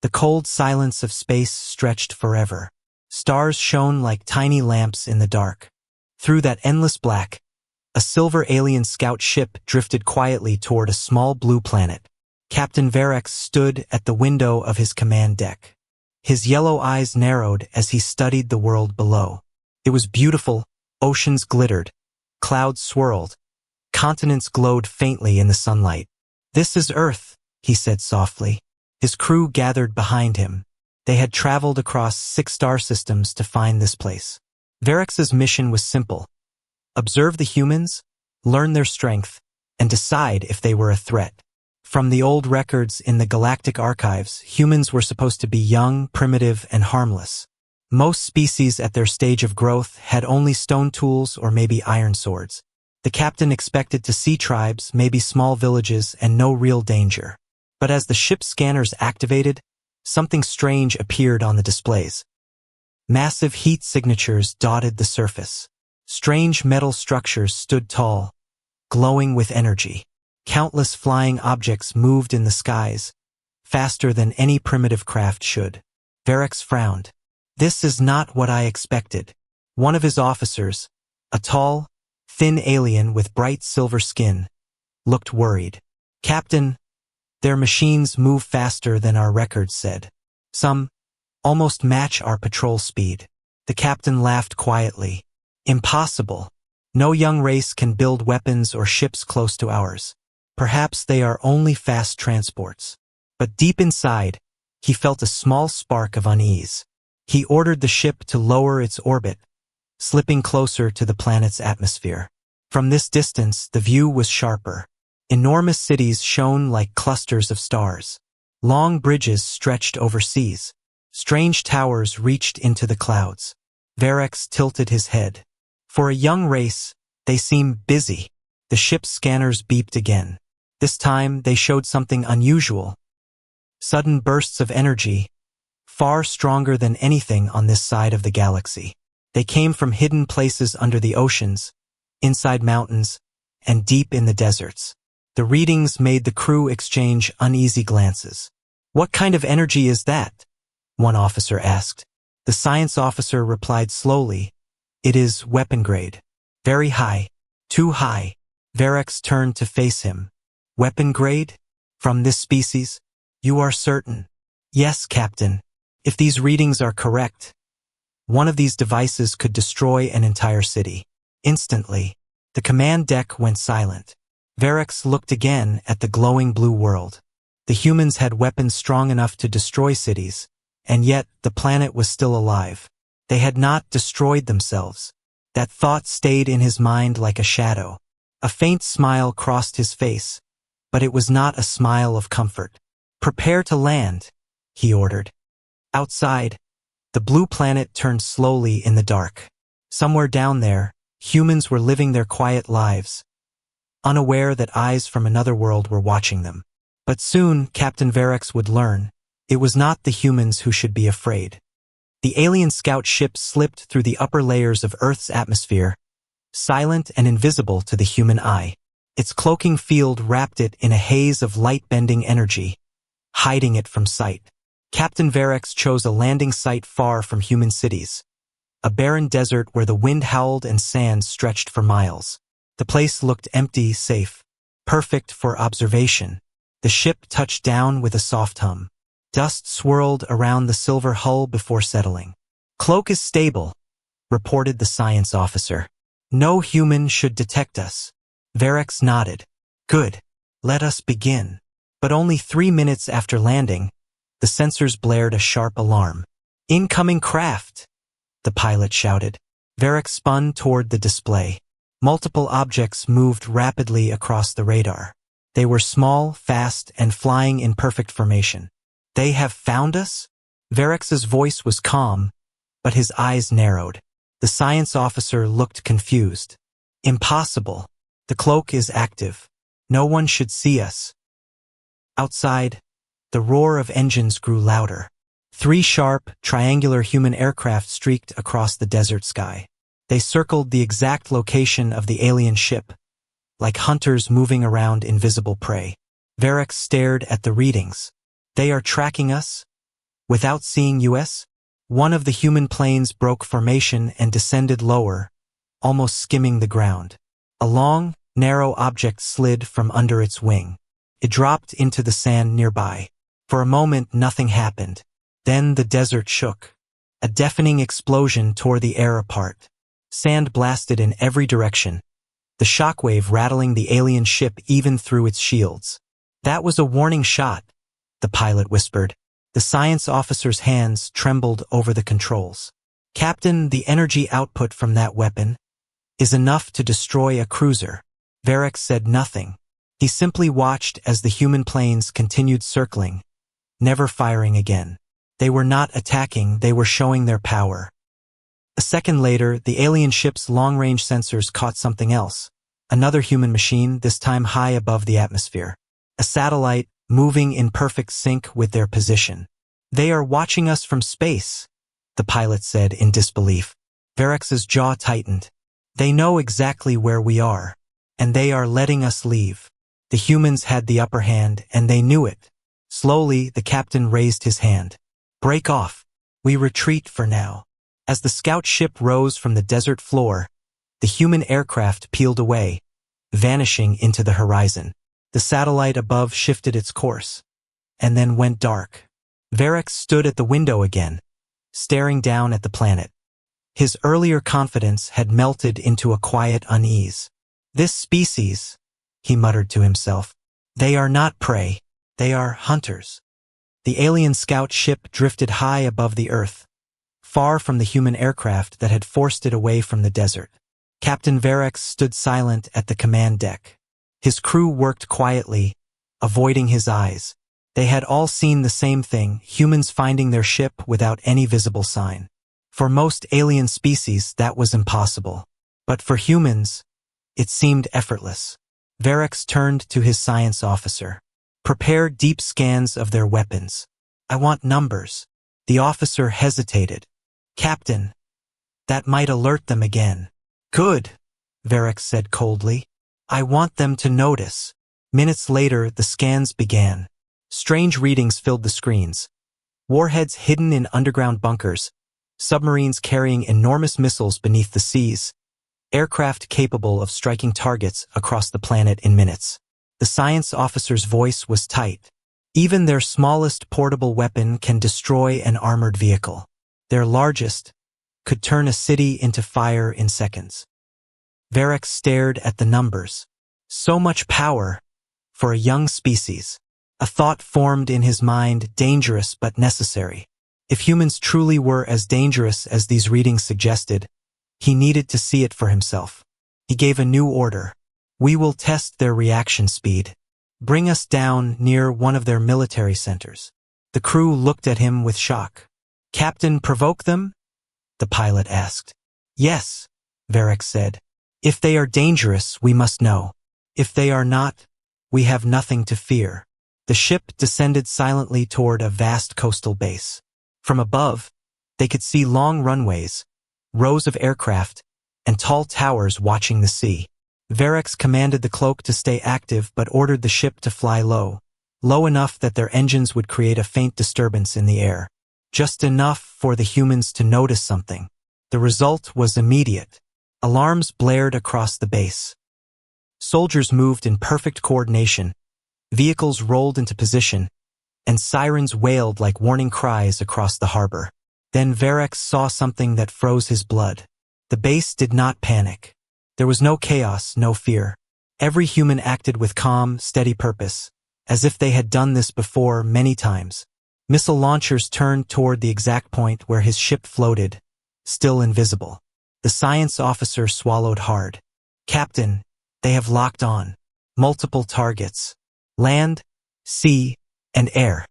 The cold silence of space stretched forever. Stars shone like tiny lamps in the dark. Through that endless black, a silver alien scout ship drifted quietly toward a small blue planet. Captain Verex stood at the window of his command deck. His yellow eyes narrowed as he studied the world below. It was beautiful, oceans glittered, clouds swirled, continents glowed faintly in the sunlight. "This is Earth," he said softly. His crew gathered behind him. They had traveled across 6 star systems to find this place. Verex's mission was simple: observe the humans, learn their strength, and decide if they were a threat. From the old records in the Galactic archives, humans were supposed to be young, primitive, and harmless. Most species at their stage of growth had only stone tools or maybe iron swords. The captain expected to see tribes, maybe small villages, and no real danger. But as the ship's scanners activated, something strange appeared on the displays. Massive heat signatures dotted the surface. Strange metal structures stood tall, glowing with energy. Countless flying objects moved in the skies, faster than any primitive craft should. Verex frowned. "This is not what I expected." One of his officers, a tall, thin alien with bright silver skin, looked worried. "Captain, their machines move faster than our records said. Some almost match our patrol speed." The captain laughed quietly. "Impossible. No young race can build weapons or ships close to ours. Perhaps they are only fast transports." But deep inside, he felt a small spark of unease. He ordered the ship to lower its orbit, slipping closer to the planet's atmosphere. From this distance, the view was sharper. Enormous cities shone like clusters of stars. Long bridges stretched over seas. Strange towers reached into the clouds. Verex tilted his head. For a young race, they seemed busy. The ship's scanners beeped again. This time, they showed something unusual. Sudden bursts of energy, far stronger than anything on this side of the galaxy. They came from hidden places under the oceans, inside mountains, and deep in the deserts. The readings made the crew exchange uneasy glances. "What kind of energy is that?" one officer asked. The science officer replied slowly, "It is weapon grade. Very high. Too high." Verex turned to face him. "Weapon grade? From this species? You are certain?" "Yes, Captain. If these readings are correct, one of these devices could destroy an entire city." Instantly, the command deck went silent. Verex looked again at the glowing blue world. The humans had weapons strong enough to destroy cities, and yet the planet was still alive. They had not destroyed themselves. That thought stayed in his mind like a shadow. A faint smile crossed his face, but it was not a smile of comfort. "Prepare to land," he ordered. Outside, the blue planet turned slowly in the dark. Somewhere down there, humans were living their quiet lives, unaware that eyes from another world were watching them. But soon, Captain Verex would learn, it was not the humans who should be afraid. The alien scout ship slipped through the upper layers of Earth's atmosphere, silent and invisible to the human eye. Its cloaking field wrapped it in a haze of light-bending energy, hiding it from sight. Captain Verex chose a landing site far from human cities, a barren desert where the wind howled and sand stretched for miles. The place looked empty, safe, perfect for observation. The ship touched down with a soft hum. Dust swirled around the silver hull before settling. "Cloak is stable," reported the science officer. "No human should detect us." Verex nodded. "Good. Let us begin." But only 3 minutes after landing, the sensors blared a sharp alarm. "Incoming craft!" the pilot shouted. Verex spun toward the display. Multiple objects moved rapidly across the radar. They were small, fast, and flying in perfect formation. "They have found us?" Verex's voice was calm, but his eyes narrowed. The science officer looked confused. "Impossible. The cloak is active. No one should see us." Outside, the roar of engines grew louder. 3 sharp, triangular human aircraft streaked across the desert sky. They circled the exact location of the alien ship, like hunters moving around invisible prey. Verex stared at the readings. "They are tracking us?" Without seeing us, one of the human planes broke formation and descended lower, almost skimming the ground. A long, narrow object slid from under its wing. It dropped into the sand nearby. For a moment, nothing happened. Then the desert shook. A deafening explosion tore the air apart. Sand blasted in every direction, the shockwave rattling the alien ship even through its shields. "That was a warning shot," the pilot whispered. The science officer's hands trembled over the controls. "Captain, the energy output from that weapon is enough to destroy a cruiser." Varric said nothing. He simply watched as the human planes continued circling, never firing again. They were not attacking, they were showing their power. A second later, the alien ship's long-range sensors caught something else. Another human machine, this time high above the atmosphere. A satellite, moving in perfect sync with their position. "They are watching us from space," the pilot said in disbelief. Varric's jaw tightened. "They know exactly where we are, and they are letting us leave." The humans had the upper hand, and they knew it. Slowly, the captain raised his hand. "Break off. We retreat for now." As the scout ship rose from the desert floor, the human aircraft peeled away, vanishing into the horizon. The satellite above shifted its course, and then went dark. Varric stood at the window again, staring down at the planet. His earlier confidence had melted into a quiet unease. "This species," he muttered to himself, "they are not prey, they are hunters." The alien scout ship drifted high above the earth, far from the human aircraft that had forced it away from the desert. Captain Varric stood silent at the command deck. His crew worked quietly, avoiding his eyes. They had all seen the same thing, humans finding their ship without any visible sign. For most alien species, that was impossible. But for humans, it seemed effortless. Varric turned to his science officer. "Prepare deep scans of their weapons. I want numbers." The officer hesitated. "Captain, that might alert them again." "Good," Varric said coldly. "I want them to notice." Minutes later, the scans began. Strange readings filled the screens. Warheads hidden in underground bunkers, submarines carrying enormous missiles beneath the seas, aircraft capable of striking targets across the planet in minutes. The science officer's voice was tight. "Even their smallest portable weapon can destroy an armored vehicle. Their largest could turn a city into fire in seconds." Varric stared at the numbers. So much power for a young species. A thought formed in his mind, dangerous but necessary. If humans truly were as dangerous as these readings suggested, he needed to see it for himself. He gave a new order. "We will test their reaction speed. Bring us down near one of their military centers." The crew looked at him with shock. "Captain, provoke them?" the pilot asked. "Yes," Varric said. "If they are dangerous, we must know. If they are not, we have nothing to fear." The ship descended silently toward a vast coastal base. From above, they could see long runways, rows of aircraft, and tall towers watching the sea. Varric commanded the cloak to stay active but ordered the ship to fly low, low enough that their engines would create a faint disturbance in the air. Just enough for the humans to notice something. The result was immediate. Alarms blared across the base. Soldiers moved in perfect coordination, vehicles rolled into position, and sirens wailed like warning cries across the harbor. Then Varric saw something that froze his blood. The base did not panic. There was no chaos, no fear. Every human acted with calm, steady purpose, as if they had done this before many times. Missile launchers turned toward the exact point where his ship floated, still invisible. The science officer swallowed hard. "Captain, they have locked on. Multiple targets. Land, sea, and air."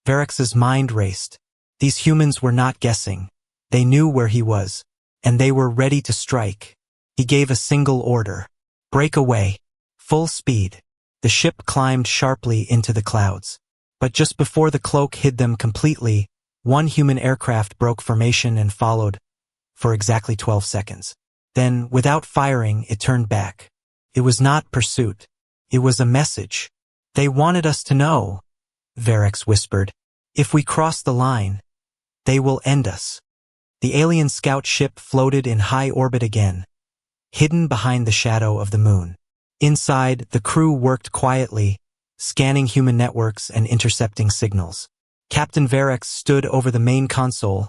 Varric's mind raced. These humans were not guessing. They knew where he was, and they were ready to strike. He gave a single order. "Break away. Full speed." The ship climbed sharply into the clouds. But just before the cloak hid them completely, one human aircraft broke formation and followed for exactly 12 seconds. Then, without firing, it turned back. It was not pursuit. It was a message. "They wanted us to know," Varric whispered. "If we cross the line, They will end us. The alien scout ship floated in high orbit again, hidden behind the shadow of the moon. Inside, the crew worked quietly, scanning human networks and intercepting signals. Captain Varex stood over the main console,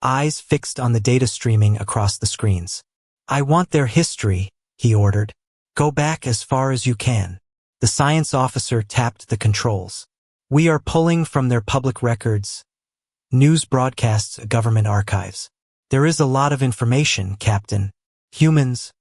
eyes fixed on the data streaming across the screens. "I want their history," he ordered. "Go back as far as you can." The science officer tapped the controls. "We are pulling from their public records, news broadcasts, government archives. There is a lot of information, Captain. Humans,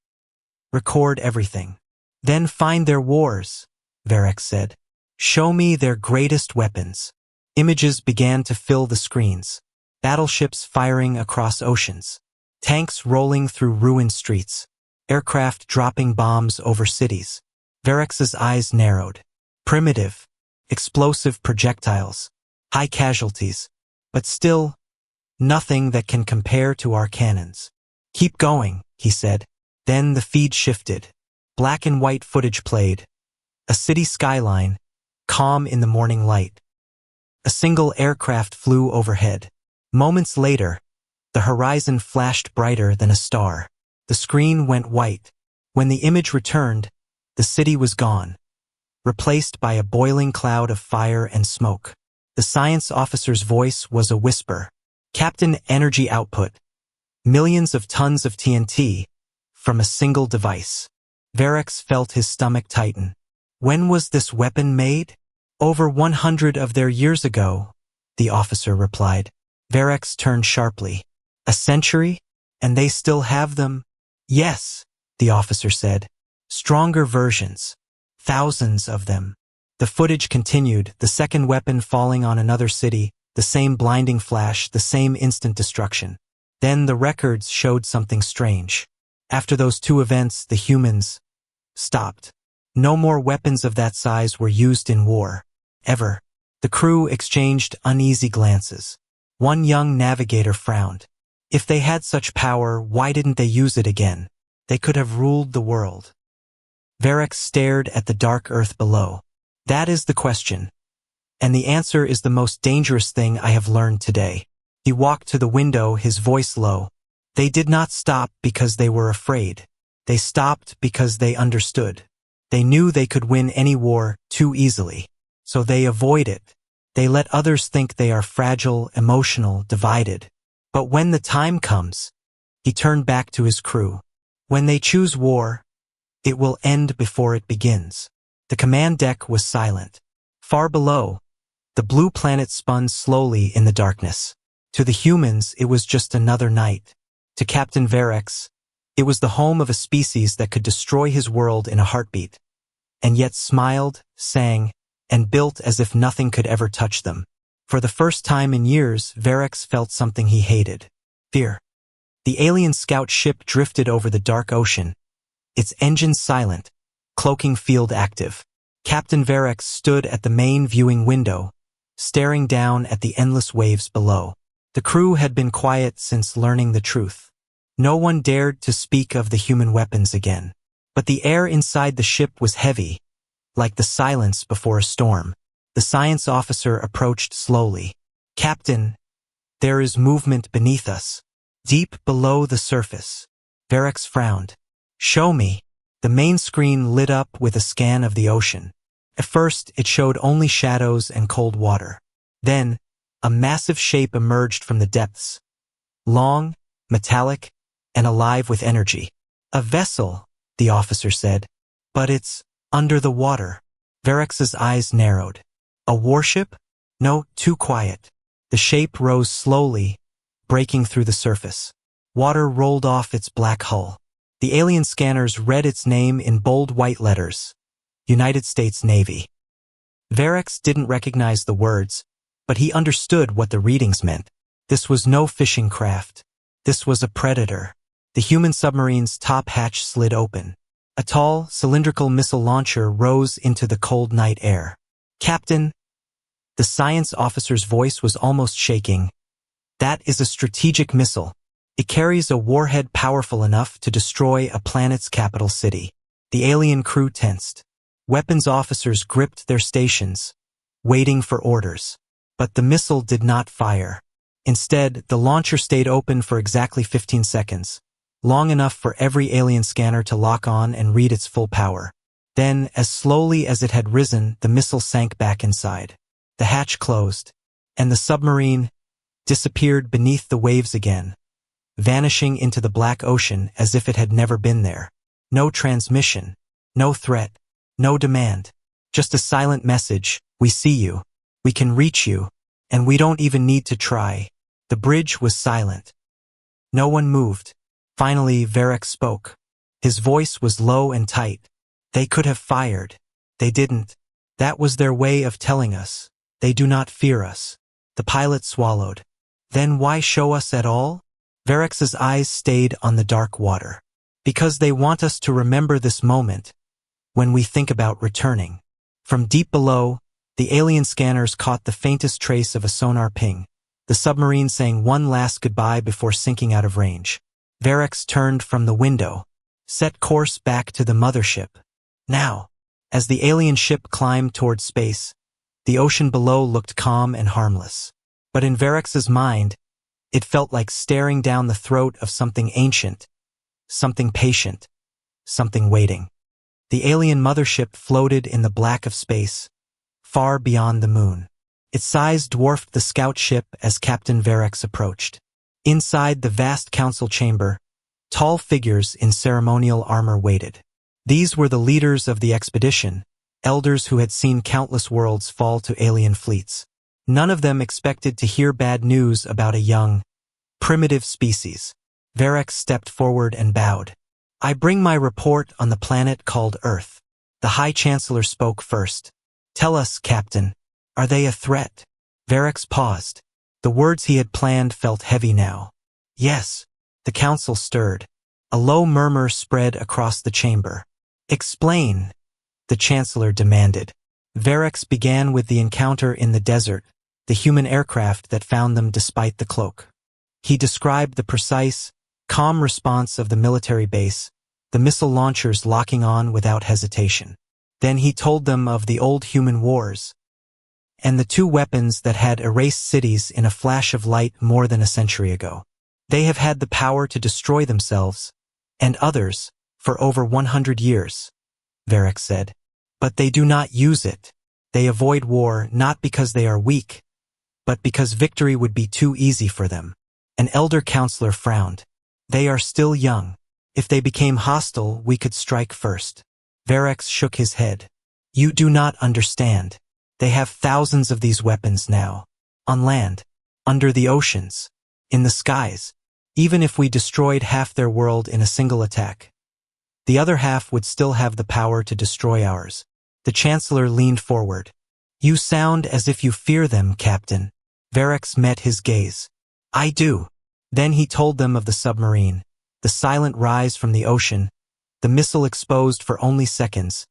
record everything. Then find their wars," Varex said. "Show me their greatest weapons." Images began to fill the screens. Battleships firing across oceans. Tanks rolling through ruined streets. Aircraft dropping bombs over cities. Varex's eyes narrowed. Primitive, explosive projectiles. High casualties. But still, nothing that can compare to our cannons. "Keep going," he said. Then the feed shifted. Black and white footage played. A city skyline, calm in the morning light. A single aircraft flew overhead. Moments later, the horizon flashed brighter than a star. The screen went white. When the image returned, the city was gone, replaced by a boiling cloud of fire and smoke. The science officer's voice was a whisper. "Captain, energy output. Millions of tons of TNT from a single device." Varex felt his stomach tighten. "When was this weapon made?" "Over 100 of their years ago," the officer replied. Varex turned sharply. "A century? And they still have them?" "Yes," the officer said. "Stronger versions. Thousands of them." The footage continued, the second weapon falling on another city, the same blinding flash, the same instant destruction. Then the records showed something strange. After those two events, the humans stopped. No more weapons of that size were used in war. Ever. The crew exchanged uneasy glances. One young navigator frowned. If they had such power, why didn't they use it again? They could have ruled the world. Varex stared at the dark earth below. "That is the question. And the answer is the most dangerous thing I have learned today." He walked to the window, his voice low. "They did not stop because they were afraid. They stopped because they understood. They knew they could win any war too easily. So they avoid it. They let others think they are fragile, emotional, divided. But when the time comes," he turned back to his crew, "when they choose war, it will end before it begins." The command deck was silent. Far below, the blue planet spun slowly in the darkness. To the humans, it was just another night. To Captain Varex, it was the home of a species that could destroy his world in a heartbeat, and yet smiled, sang, and built as if nothing could ever touch them. For the first time in years, Varex felt something he hated. Fear. The alien scout ship drifted over the dark ocean, its engines silent, cloaking field active. Captain Varex stood at the main viewing window, staring down at the endless waves below. The crew had been quiet since learning the truth. No one dared to speak of the human weapons again. But the air inside the ship was heavy, like the silence before a storm. The science officer approached slowly. "Captain, there is movement beneath us, deep below the surface." Varex frowned. "Show me." The main screen lit up with a scan of the ocean. At first, it showed only shadows and cold water. Then, a massive shape emerged from the depths. Long, metallic, and alive with energy. "A vessel," the officer said. "But it's under the water." Varex's eyes narrowed. "A warship? No, too quiet." The shape rose slowly, breaking through the surface. Water rolled off its black hull. The alien scanners read its name in bold white letters. United States Navy. Varex didn't recognize the words, but he understood what the readings meant. This was no fishing craft. This was a predator. The human submarine's top hatch slid open. A tall, cylindrical missile launcher rose into the cold night air. "Captain," the science officer's voice was almost shaking, "that is a strategic missile. It carries a warhead powerful enough to destroy a planet's capital city." The alien crew tensed. Weapons officers gripped their stations, waiting for orders. But the missile did not fire. Instead, the launcher stayed open for exactly 15 seconds, long enough for every alien scanner to lock on and read its full power. Then, as slowly as it had risen, the missile sank back inside. The hatch closed, and the submarine disappeared beneath the waves again, vanishing into the black ocean as if it had never been there. No transmission, no threat, no demand. Just a silent message: we see you, we can reach you, and we don't even need to try. The bridge was silent. No one moved. Finally, Varric spoke. His voice was low and tight. They could have fired. They didn't. That was their way of telling us. They do not fear us. The pilot swallowed. Then why show us at all? Varric's eyes stayed on the dark water. Because they want us to remember this moment when we think about returning. From deep below, the alien scanners caught the faintest trace of a sonar ping, the submarine saying one last goodbye before sinking out of range. Varric turned from the window, set course back to the mothership. Now, as the alien ship climbed toward space, the ocean below looked calm and harmless. But in Varric's mind, it felt like staring down the throat of something ancient, something patient, something waiting. The alien mothership floated in the black of space, far beyond the moon. Its size dwarfed the scout ship as Captain Varric approached. Inside the vast council chamber, tall figures in ceremonial armor waited. These were the leaders of the expedition, elders who had seen countless worlds fall to alien fleets. None of them expected to hear bad news about a young, primitive species. Varric stepped forward and bowed. I bring my report on the planet called Earth. The High Chancellor spoke first. Tell us, Captain, are they a threat? Varric paused. The words he had planned felt heavy now. Yes. The council stirred. A low murmur spread across the chamber. Explain, the Chancellor demanded. Varric began with the encounter in the desert, the human aircraft that found them despite the cloak. He described the precise, calm response of the military base, the missile launchers locking on without hesitation. Then he told them of the old human wars, and the two weapons that had erased cities in a flash of light more than a century ago. They have had the power to destroy themselves, and others, for over 100 years, Varric said. But they do not use it. They avoid war not because they are weak, but because victory would be too easy for them. An elder counselor frowned. They are still young. If they became hostile, we could strike first. Varric shook his head. You do not understand. They have thousands of these weapons now. On land, under the oceans, in the skies. Even if we destroyed half their world in a single attack, the other half would still have the power to destroy ours. The Chancellor leaned forward. You sound as if you fear them, Captain. Varric met his gaze. I do. Then he told them of the submarine, the silent rise from the ocean, the missile exposed for only seconds,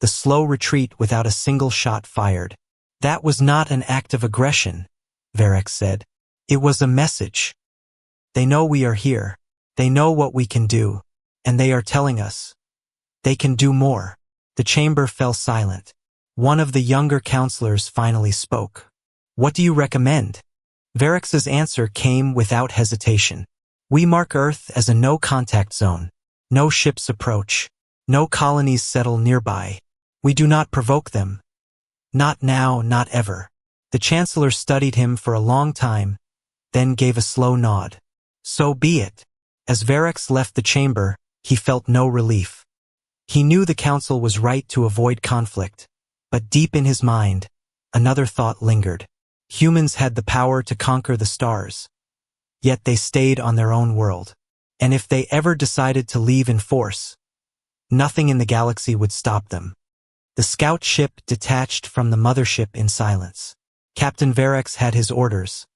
the slow retreat without a single shot fired. That was not an act of aggression, Varric said. It was a message. They know we are here. They know what we can do. And they are telling us they can do more. The chamber fell silent. One of the younger counselors finally spoke. What do you recommend? Varric's answer came without hesitation. We mark Earth as a no-contact zone. No ships approach. No colonies settle nearby. We do not provoke them. Not now, not ever. The Chancellor studied him for a long time, then gave a slow nod. So be it. As Varric left the chamber, he felt no relief. He knew the council was right to avoid conflict, but deep in his mind, another thought lingered. Humans had the power to conquer the stars, yet they stayed on their own world. And if they ever decided to leave in force, nothing in the galaxy would stop them. The scout ship detached from the mothership in silence. Captain Varric had his orders.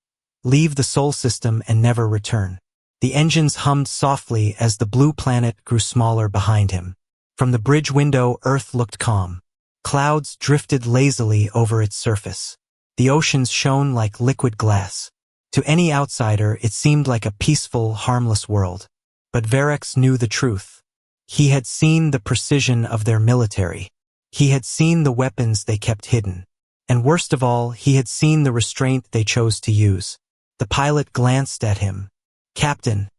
Leave the Sol system and never return. The engines hummed softly as the blue planet grew smaller behind him. From the bridge window, Earth looked calm. Clouds drifted lazily over its surface. The oceans shone like liquid glass. To any outsider, it seemed like a peaceful, harmless world. But Varric knew the truth. He had seen the precision of their military. He had seen the weapons they kept hidden. And worst of all, he had seen the restraint they chose to use. The pilot glanced at him. Captain,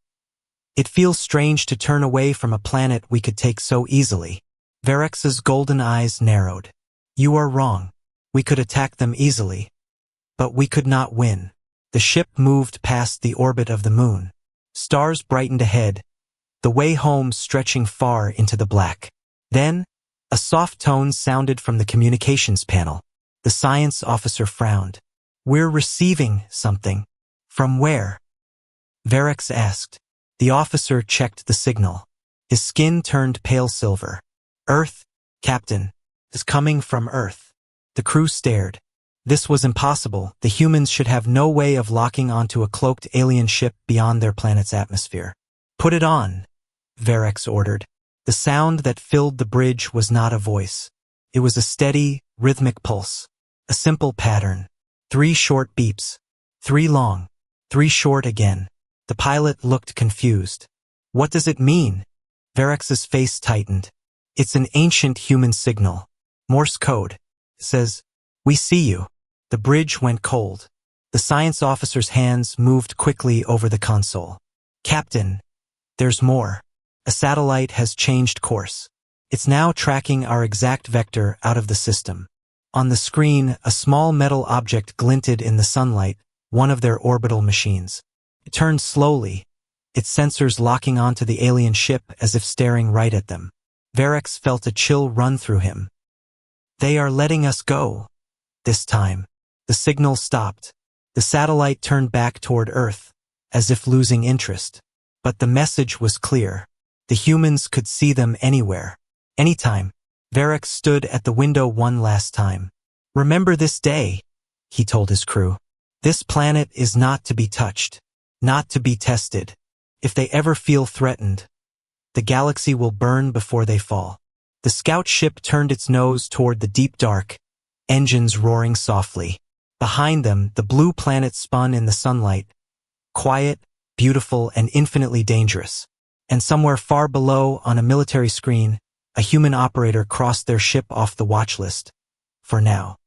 it feels strange to turn away from a planet we could take so easily. Varex's golden eyes narrowed. You are wrong. We could attack them easily. But we could not win. The ship moved past the orbit of the moon. Stars brightened ahead, the way home stretching far into the black. Then, a soft tone sounded from the communications panel. The science officer frowned. We're receiving something. From where? Varex asked. The officer checked the signal. His skin turned pale silver. Earth, Captain, is coming from Earth. The crew stared. This was impossible. The humans should have no way of locking onto a cloaked alien ship beyond their planet's atmosphere. Put it on, Varex ordered. The sound that filled the bridge was not a voice. It was a steady, rhythmic pulse. A simple pattern. 3 short beeps. 3 long. 3 short again. The pilot looked confused. What does it mean? Varex's face tightened. It's an ancient human signal. Morse code. It says, we see you. The bridge went cold. The science officer's hands moved quickly over the console. Captain, there's more. A satellite has changed course. It's now tracking our exact vector out of the system. On the screen, a small metal object glinted in the sunlight, one of their orbital machines. It turned slowly, its sensors locking onto the alien ship as if staring right at them. Varex felt a chill run through him. They are letting us go. This time. The signal stopped. The satellite turned back toward Earth, as if losing interest. But the message was clear. The humans could see them anywhere. Anytime. Varex stood at the window one last time. Remember this day, he told his crew. This planet is not to be touched. Not to be tested. If they ever feel threatened, the galaxy will burn before they fall. The scout ship turned its nose toward the deep dark, engines roaring softly. Behind them, the blue planet spun in the sunlight, quiet, beautiful, and infinitely dangerous. And somewhere far below, on a military screen, a human operator crossed their ship off the watch list. For now.